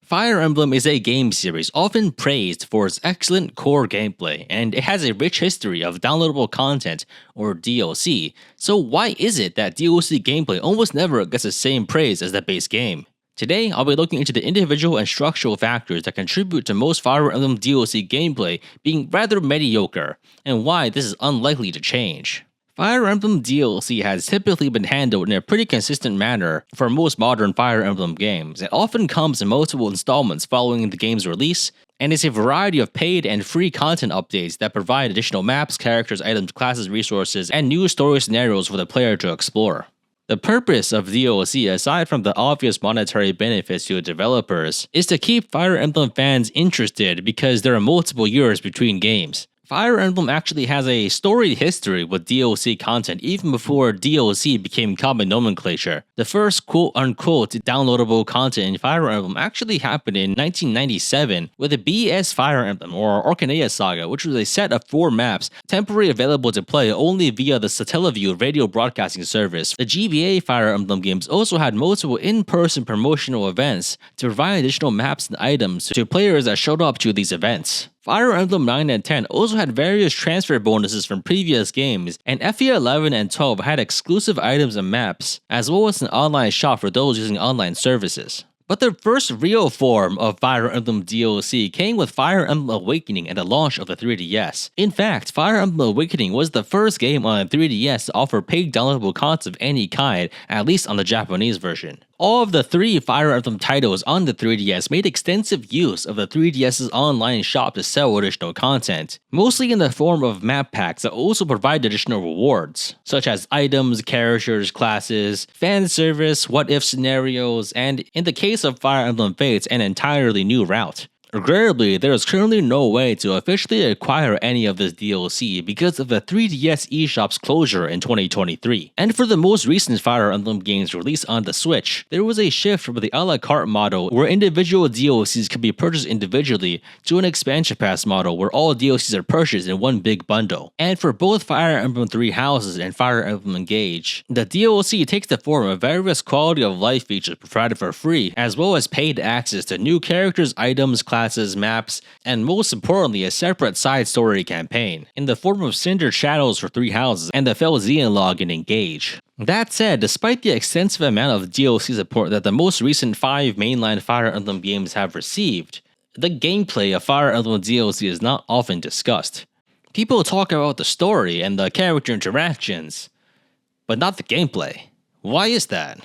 Fire Emblem is a game series often praised for its excellent core gameplay, and it has a rich history of downloadable content, or DLC, so why is it that DLC gameplay almost never gets the same praise as the base game? Today, I'll be looking into the individual and structural factors that contribute to most Fire Emblem DLC gameplay being rather mediocre, and why this is unlikely to change. Fire Emblem DLC has typically been handled in a pretty consistent manner for most modern Fire Emblem games. It often comes in multiple installments following the game's release, and is a variety of paid and free content updates that provide additional maps, characters, items, classes, resources, and new story scenarios for the player to explore. The purpose of DLC, aside from the obvious monetary benefits to developers, is to keep Fire Emblem fans interested because there are multiple years between games. Fire Emblem actually has a storied history with DLC content even before DLC became common nomenclature. The first quote-unquote downloadable content in Fire Emblem actually happened in 1997 with the BS Fire Emblem, or Orknea Saga, which was a set of 4 maps temporarily available to play only via the Satellaview radio broadcasting service. The GBA Fire Emblem games also had multiple in-person promotional events to provide additional maps and items to players that showed up to these events. Fire Emblem 9 and 10 also had various transfer bonuses from previous games, and FE 11 and 12 had exclusive items and maps, as well as an online shop for those using online services. But the first real form of Fire Emblem DLC came with Fire Emblem Awakening at the launch of the 3DS. In fact, Fire Emblem Awakening was the first game on the 3DS to offer paid downloadable content of any kind, at least on the Japanese version. All of the 3 Fire Emblem titles on the 3DS made extensive use of the 3DS's online shop to sell additional content, mostly in the form of map packs that also provide additional rewards, such as items, characters, classes, fan service, what-if scenarios, and in the case of Fire Emblem Fates, an entirely new route. Regrettably, there is currently no way to officially acquire any of this DLC because of the 3DS eShop's closure in 2023. And for the most recent Fire Emblem games released on the Switch, there was a shift from the a la carte model where individual DLCs can be purchased individually to an expansion pass model where all DLCs are purchased in one big bundle. And for both Fire Emblem Three Houses and Fire Emblem Engage, the DLC takes the form of various quality of life features provided for free, as well as paid access to new characters, items, classes, maps, and most importantly, a separate side story campaign, in the form of Cinder Shadows for Three Houses and the Felzean log in Engage. That said, despite the extensive amount of DLC support that the most recent 5 mainline Fire Emblem games have received, the gameplay of Fire Emblem DLC is not often discussed. People talk about the story and the character interactions, but not the gameplay. Why is that?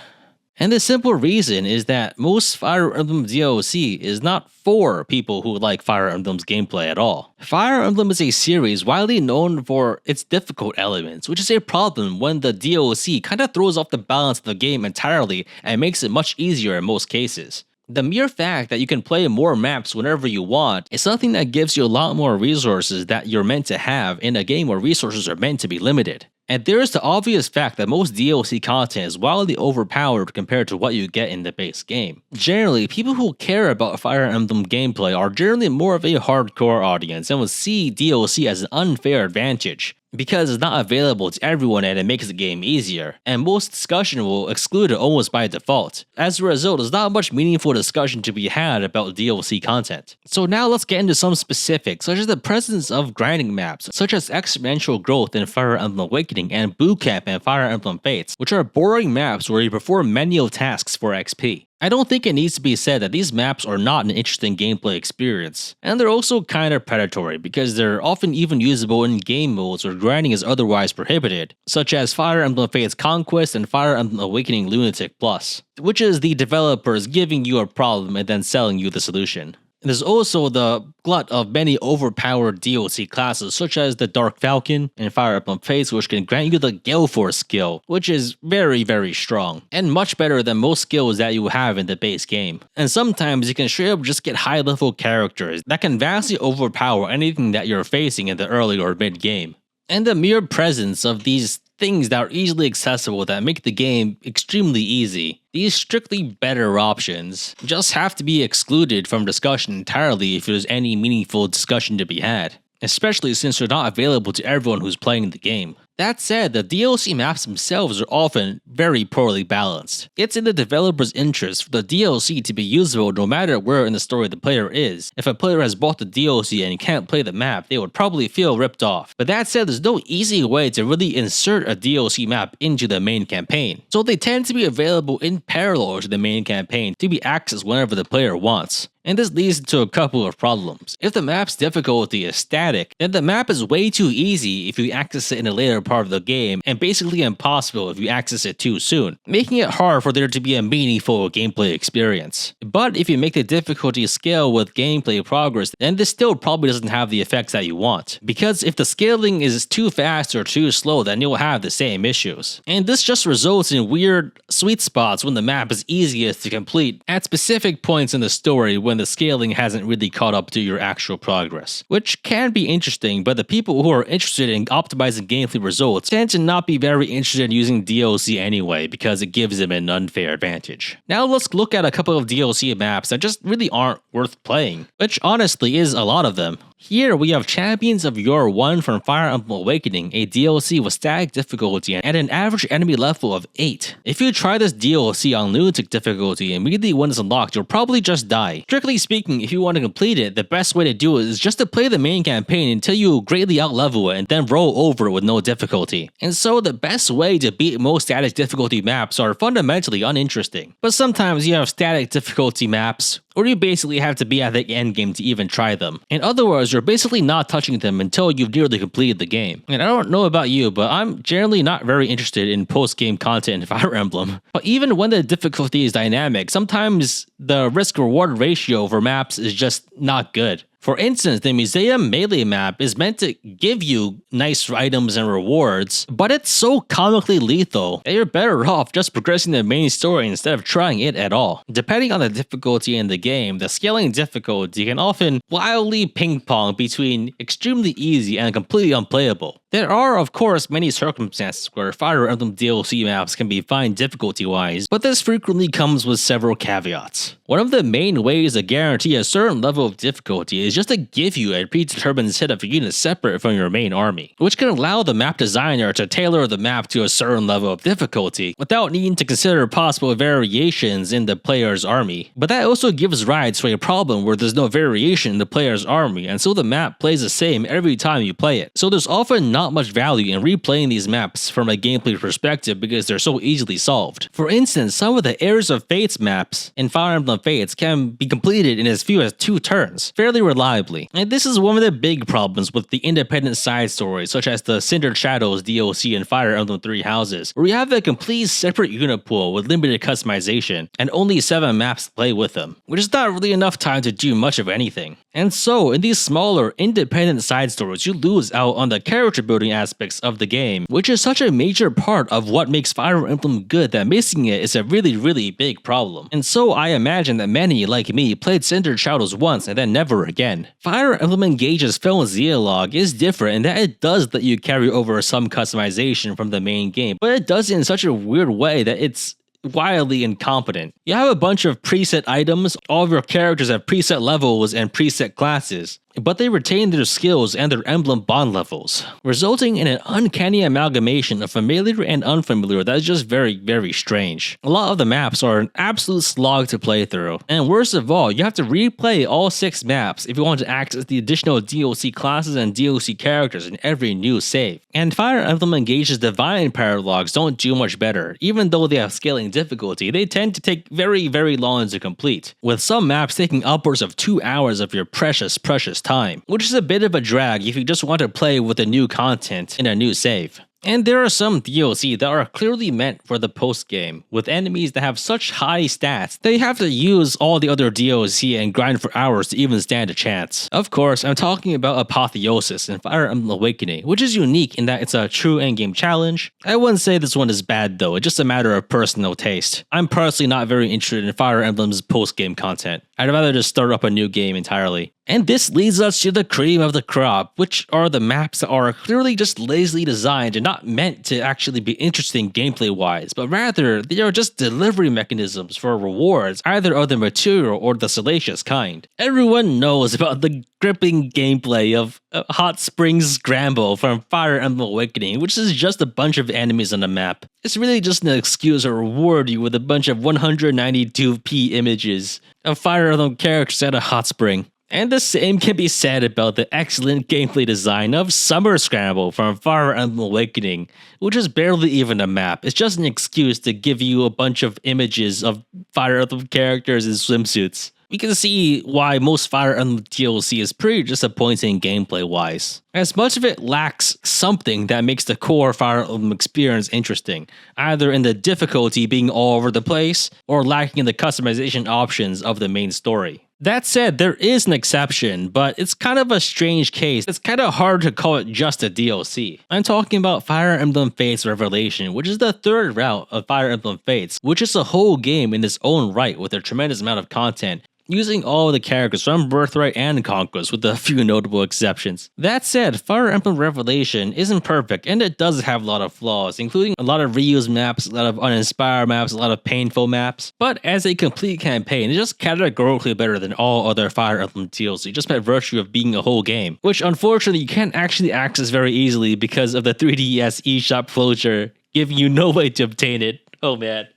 And the simple reason is that most Fire Emblem DLC is not for people who like Fire Emblem's gameplay at all. Fire Emblem is a series widely known for its difficult elements, which is a problem when the DLC kinda throws off the balance of the game entirely and makes it much easier in most cases. The mere fact that you can play more maps whenever you want is something that gives you a lot more resources that you're meant to have in a game where resources are meant to be limited. And there is the obvious fact that most DLC content is wildly overpowered compared to what you get in the base game. Generally, people who care about Fire Emblem gameplay are generally more of a hardcore audience and will see DLC as an unfair advantage, because it's not available to everyone and it makes the game easier, and most discussion will exclude it almost by default. As a result, there's not much meaningful discussion to be had about DLC content. So now let's get into some specifics, such as the presence of grinding maps, such as exponential growth in Fire Emblem Awakening and Boot Camp in Fire Emblem Fates, which are boring maps where you perform menial tasks for XP. I don't think it needs to be said that these maps are not an interesting gameplay experience, and they're also kinda predatory because they're often even usable in game modes where grinding is otherwise prohibited, such as Fire Emblem Fates Conquest and Fire Emblem Awakening Lunatic Plus, which is the developers giving you a problem and then selling you the solution. There's also the glut of many overpowered DLC classes, such as the Dark Falcon and Fire Emblem Fates, which can grant you the Gale Force skill, which is very, very strong, and much better than most skills that you have in the base game. And sometimes you can straight up just get high-level characters that can vastly overpower anything that you're facing in the early or mid-game. And the mere presence of these things that are easily accessible that make the game extremely easy, these strictly better options just have to be excluded from discussion entirely if there's any meaningful discussion to be had, especially since they're not available to everyone who's playing the game. That said, the DLC maps themselves are often very poorly balanced. It's in the developer's interest for the DLC to be usable no matter where in the story the player is. If a player has bought the DLC and can't play the map, they would probably feel ripped off. But that said, there's no easy way to really insert a DLC map into the main campaign, so they tend to be available in parallel to the main campaign to be accessed whenever the player wants. And this leads to a couple of problems. If the map's difficulty is static, then the map is way too easy if you access it in a later part of the game, and basically impossible if you access it too soon, making it hard for there to be a meaningful gameplay experience. But if you make the difficulty scale with gameplay progress, then this still probably doesn't have the effects that you want, because if the scaling is too fast or too slow, then you'll have the same issues. And this just results in weird sweet spots when the map is easiest to complete at specific points in the story when the scaling hasn't really caught up to your actual progress, which can be interesting, but the people who are interested in optimizing gameplay results tend to not be very interested in using DLC anyway because it gives them an unfair advantage. Now let's look at a couple of DLC maps that just really aren't worth playing, which honestly is a lot of them. Here we have Champions of Your 1 from Fire Emblem Awakening, a DLC with static difficulty and an average enemy level of 8. If you try this DLC on Lunatic difficulty, immediately when it's unlocked, you'll probably just die. Strictly speaking, if you want to complete it, the best way to do it is just to play the main campaign until you greatly outlevel it and then roll over with no difficulty. And so the best way to beat most static difficulty maps are fundamentally uninteresting. But sometimes you have static difficulty maps, or you basically have to be at the endgame to even try them. In other words, you're basically not touching them until you've nearly completed the game. And I don't know about you, but I'm generally not very interested in post-game content in Fire Emblem. But even when the difficulty is dynamic, sometimes the risk-reward ratio for maps is just not good. For instance, the Museum Melee map is meant to give you nice items and rewards, but it's so comically lethal that you're better off just progressing the main story instead of trying it at all. Depending on the difficulty in the game, the scaling difficulty can often wildly ping-pong between extremely easy and completely unplayable. There are, of course, many circumstances where Fire Emblem DLC maps can be fine difficulty-wise, but this frequently comes with several caveats. One of the main ways to guarantee a certain level of difficulty is just to give you a predetermined set of units separate from your main army, which can allow the map designer to tailor the map to a certain level of difficulty without needing to consider possible variations in the player's army. But that also gives rise to a problem where there's no variation in the player's army, and so the map plays the same every time you play it. So there's often not much value in replaying these maps from a gameplay perspective because they're so easily solved. For instance, some of the Heirs of Fates maps in Fire Emblem Fates can be completed in as few as 2 turns, fairly reliably. And this is one of the big problems with the independent side stories, such as the Cindered Shadows DLC in Fire Emblem 3 Houses, where you have a complete separate unit pool with limited customization, and only 7 maps to play with them, which is not really enough time to do much of anything. And so, in these smaller, independent side stories, you lose out on the character building aspects of the game, which is such a major part of what makes Fire Emblem good that missing it is a really big problem. And so I imagine that many, like me, played Cindered Shadows once and then never again. Fire Emblem Engage's Film Zealog is different in that it does let you carry over some customization from the main game, but it does it in such a weird way that it's wildly incompetent. You have a bunch of preset items, all of your characters have preset levels and preset classes, but they retain their skills and their emblem bond levels, resulting in an uncanny amalgamation of familiar and unfamiliar that is just very strange. A lot of the maps are an absolute slog to play through, and worst of all, you have to replay all 6 maps if you want to access the additional DLC classes and DLC characters in every new save. And Fire Emblem Engage's Divine Paralogs don't do much better. Even though they have scaling difficulty, they tend to take very long to complete, with some maps taking upwards of 2 hours of your precious time, which is a bit of a drag if you just want to play with the new content in a new save. And there are some DLC that are clearly meant for the post-game, with enemies that have such high stats that you have to use all the other DLC and grind for hours to even stand a chance. Of course, I'm talking about Apotheosis in Fire Emblem Awakening, which is unique in that it's a true endgame challenge. I wouldn't say this one is bad though, it's just a matter of personal taste. I'm personally not very interested in Fire Emblem's post-game content. I'd rather just start up a new game entirely. And this leads us to the cream of the crop, which are the maps that are clearly just lazily designed and not meant to actually be interesting gameplay-wise, but rather they are just delivery mechanisms for rewards, either of the material or the salacious kind. Everyone knows about the gripping gameplay of Hot Springs Scramble from Fire Emblem Awakening, which is just a bunch of enemies on the map. It's really just an excuse to reward you with a bunch of 192p images of Fire Emblem characters at a hot spring. And the same can be said about the excellent gameplay design of Summer Scramble from Fire Emblem Awakening, which is barely even a map. It's just an excuse to give you a bunch of images of Fire Emblem characters in swimsuits. We can see why most Fire Emblem DLC is pretty disappointing gameplay-wise, as much of it lacks something that makes the core Fire Emblem experience interesting, either in the difficulty being all over the place, or lacking in the customization options of the main story. That said, there is an exception, but it's kind of a strange case. It's kind of hard to call it just a DLC. I'm talking about Fire Emblem Fates Revelation, which is the third route of Fire Emblem Fates, which is a whole game in its own right with a tremendous amount of content, using all of the characters from Birthright and Conquest with a few notable exceptions. That said, Fire Emblem Revelation isn't perfect, and it does have a lot of flaws, including a lot of reused maps, a lot of uninspired maps, a lot of painful maps. But as a complete campaign, it's just categorically better than all other Fire Emblem DLC, just by virtue of being a whole game, which unfortunately you can't actually access very easily because of the 3DS eShop closure, giving you no way to obtain it. Oh man,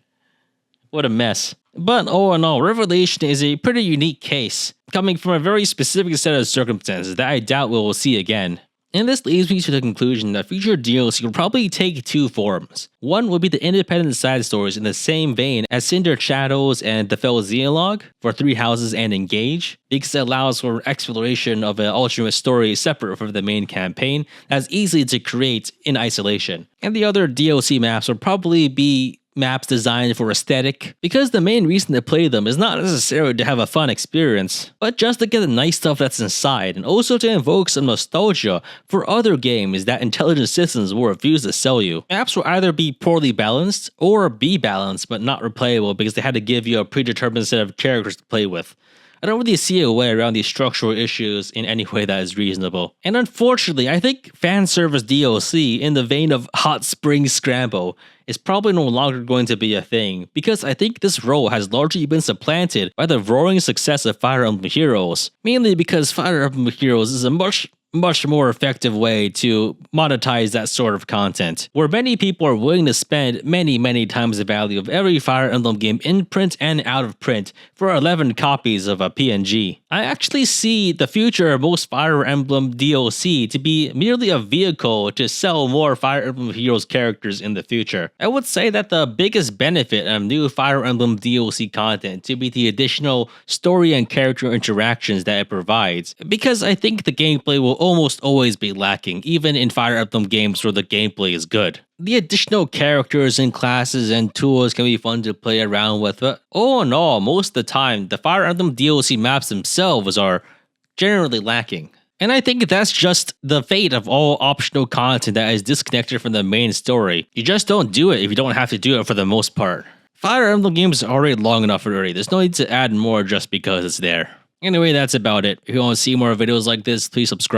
what a mess. But all in all, Revelation is a pretty unique case, coming from a very specific set of circumstances that I doubt we will see again. And this leads me to the conclusion that future DLC will probably take two forms. One would be the independent side stories in the same vein as Cinder Shadows and the Fell Xenologue for Three Houses and Engage, because it allows for exploration of an alternate story separate from the main campaign that's easy to create in isolation. And the other DLC maps will probably be maps designed for aesthetic, because the main reason to play them is not necessarily to have a fun experience, but just to get the nice stuff that's inside, and also to invoke some nostalgia for other games that intelligent systems will refuse to sell you. Maps will either be poorly balanced, or be balanced but not replayable because they had to give you a predetermined set of characters to play with. I don't really see a way around these structural issues in any way that is reasonable. And unfortunately, I think fan service DLC in the vein of Hot Springs Scramble is probably no longer going to be a thing, because I think this role has largely been supplanted by the roaring success of Fire Emblem Heroes, mainly because Fire Emblem Heroes is a much more effective way to monetize that sort of content, where many people are willing to spend many times the value of every Fire Emblem game in print and out of print for 11 copies of a PNG. I actually see the future of most Fire Emblem DLC to be merely a vehicle to sell more Fire Emblem Heroes characters in the future. I would say that the biggest benefit of new Fire Emblem DLC content to be the additional story and character interactions that it provides, because I think the gameplay will almost always be lacking, even in Fire Emblem games where the gameplay is good. The additional characters and classes and tools can be fun to play around with, but all in all, most of the time, the Fire Emblem DLC maps themselves are generally lacking. And I think that's just the fate of all optional content that is disconnected from the main story. You just don't do it if you don't have to do it for the most part. Fire Emblem games are already long enough already. There's no need to add more just because it's there. Anyway, that's about it. If you want to see more videos like this, please subscribe.